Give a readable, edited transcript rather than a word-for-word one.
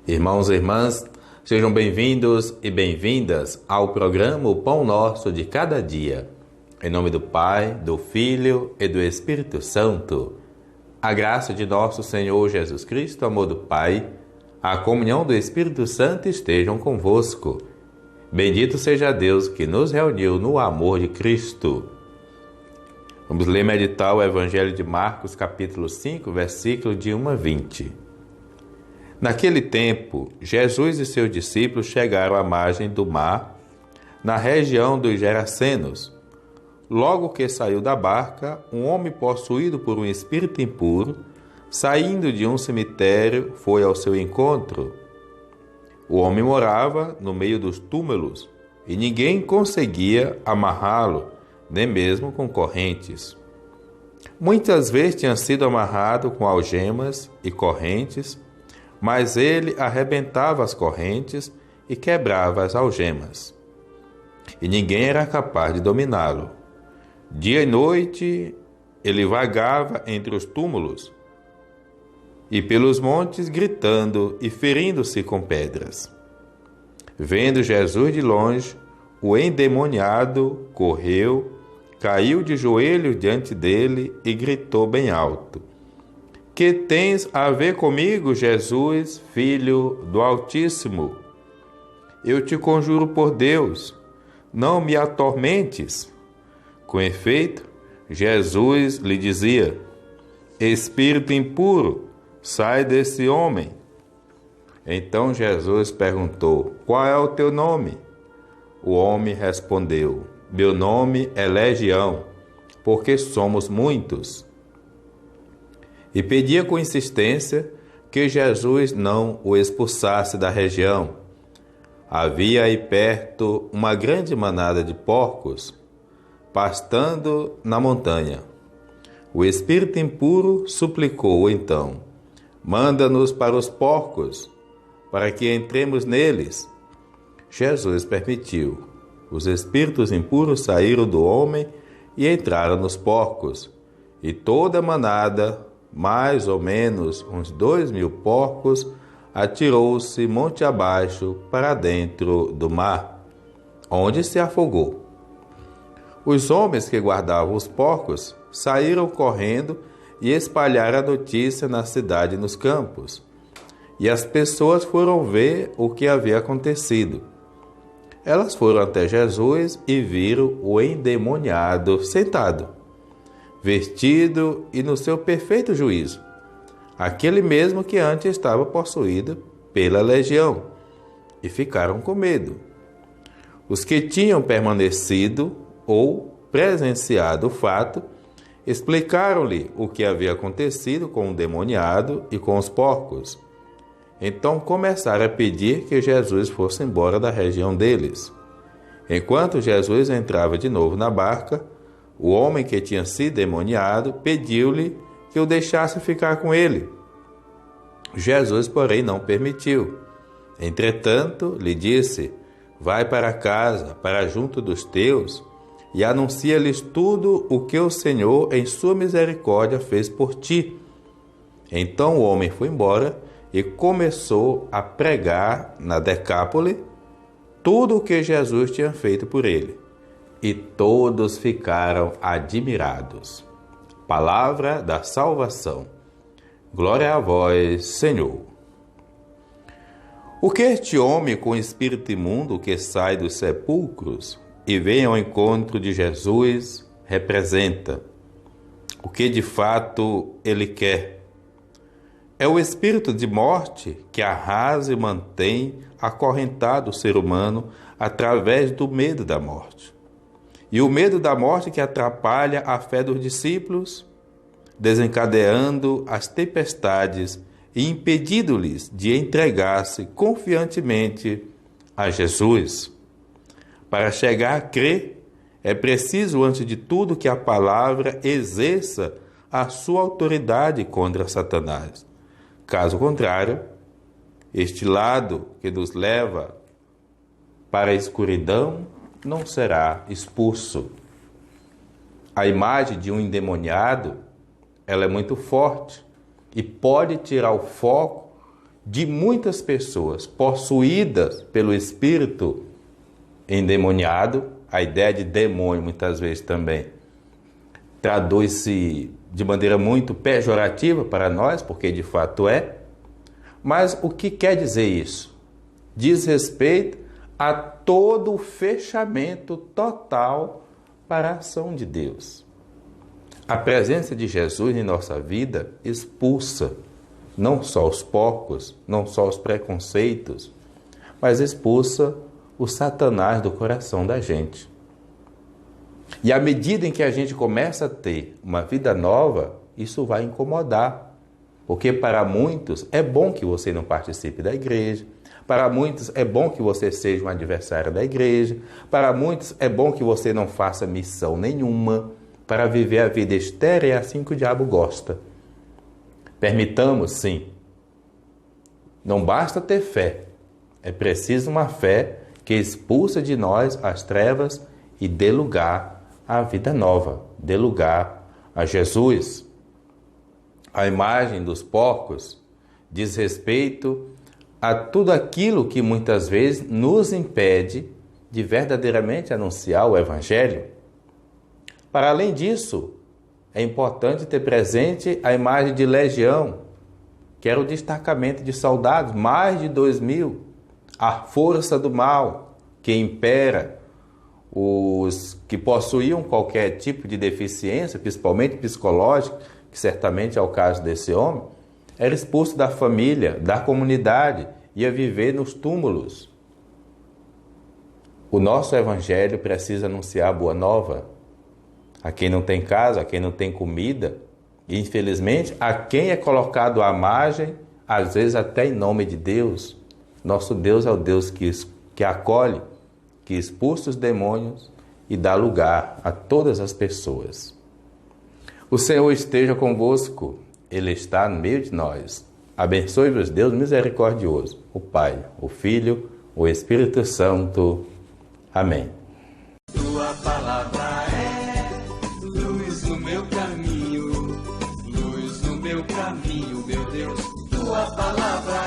Irmãos e irmãs, sejam bem-vindos e bem-vindas ao programa O Pão Nosso de Cada Dia. Em nome do Pai, do Filho e do Espírito Santo. A graça de nosso Senhor Jesus Cristo, o amor do Pai, a comunhão do Espírito Santo estejam convosco. Bendito seja Deus que nos reuniu no amor de Cristo. Vamos ler e meditar o Evangelho de Marcos, capítulo 5, versículo de 1 a 20. Naquele tempo, Jesus e seus discípulos chegaram à margem do mar, na região dos Gerasenos. Logo que saiu da barca, um homem possuído por um espírito impuro, saindo de um cemitério, foi ao seu encontro. O homem morava no meio dos túmulos e ninguém conseguia amarrá-lo, nem mesmo com correntes. Muitas vezes tinha sido amarrado com algemas e correntes, mas ele arrebentava as correntes e quebrava as algemas. E ninguém era capaz de dominá-lo. Dia e noite ele vagava entre os túmulos e pelos montes gritando e ferindo-se com pedras. Vendo Jesus de longe, o endemoniado correu, caiu de joelhos diante dele e gritou bem alto: "Que tens a ver comigo, Jesus, Filho do Altíssimo? Eu te conjuro por Deus, não me atormentes." Com efeito, Jesus lhe dizia: "Espírito impuro, sai desse homem." Então Jesus perguntou: "Qual é o teu nome?" O homem respondeu: "Meu nome é Legião, porque somos muitos." E pedia com insistência que Jesus não o expulsasse da região. Havia aí perto uma grande manada de porcos, pastando na montanha. O espírito impuro suplicou então: "Manda-nos para os porcos, para que entremos neles." Jesus permitiu. Os espíritos impuros saíram do homem e entraram nos porcos, e toda a manada, mais ou menos uns 2.000 porcos, atirou-se monte abaixo para dentro do mar, onde se afogou. Os homens que guardavam os porcos saíram correndo e espalharam a notícia na cidade e nos campos. E as pessoas foram ver o que havia acontecido. Elas foram até Jesus e viram o endemoniado sentado, vestido e no seu perfeito juízo, aquele mesmo que antes estava possuído pela legião, e ficaram com medo. Os que tinham permanecido ou presenciado o fato, explicaram-lhe o que havia acontecido com o endemoniado e com os porcos. Então começaram a pedir que Jesus fosse embora da região deles. Enquanto Jesus entrava de novo na barca, o homem que tinha sido demoniado pediu-lhe que o deixasse ficar com ele. Jesus, porém, não permitiu. Entretanto, lhe disse: "Vai para casa, para junto dos teus, e anuncia-lhes tudo o que o Senhor, em sua misericórdia, fez por ti." Então o homem foi embora e começou a pregar na Decápole tudo o que Jesus tinha feito por ele. E todos ficaram admirados. Palavra da salvação. Glória a vós, Senhor. O que este homem com espírito imundo que sai dos sepulcros e vem ao encontro de Jesus representa? O que de fato ele quer? É o espírito de morte que arrasa e mantém acorrentado o ser humano através do medo da morte. E o medo da morte que atrapalha a fé dos discípulos, desencadeando as tempestades e impedindo-lhes de entregar-se confiantemente a Jesus. Para chegar a crer, é preciso, antes de tudo, que a palavra exerça a sua autoridade contra Satanás. Caso contrário, este lado que nos leva para a escuridão não será expulso. A imagem de um endemoniado, ela é muito forte e pode tirar o foco de muitas pessoas possuídas pelo espírito endemoniado. A ideia de demônio muitas vezes também traduz-se de maneira muito pejorativa para nós, porque de fato é. Mas o que quer dizer isso? Diz respeito a todo o fechamento total para a ação de Deus. A presença de Jesus em nossa vida expulsa não só os porcos, não só os preconceitos, mas expulsa o Satanás do coração da gente. E à medida em que a gente começa a ter uma vida nova, isso vai incomodar. Porque para muitos é bom que você não participe da igreja, para muitos é bom que você seja um adversário da igreja, para muitos é bom que você não faça missão nenhuma, para viver a vida estéril é assim que o diabo gosta. Permitamos, sim. Não basta ter fé, é preciso uma fé que expulsa de nós as trevas e dê lugar à vida nova, dê lugar a Jesus. A imagem dos porcos diz respeito a tudo aquilo que muitas vezes nos impede de verdadeiramente anunciar o Evangelho. Para além disso, é importante ter presente a imagem de legião, que era o destacamento de soldados, mais de 2.000, a força do mal que impera. Os que possuíam qualquer tipo de deficiência, principalmente psicológica, que certamente é o caso desse homem, era expulso da família, da comunidade, ia viver nos túmulos. O nosso Evangelho precisa anunciar a boa nova a quem não tem casa, a quem não tem comida, e infelizmente a quem é colocado à margem, às vezes até em nome de Deus. Nosso Deus é o Deus que acolhe, que expulsa os demônios e dá lugar a todas as pessoas. O Senhor esteja convosco, Ele está no meio de nós. Abençoe-vos, Deus misericordioso, o Pai, o Filho, o Espírito Santo. Amém. Tua palavra é luz no meu caminho, meu Deus. Tua palavra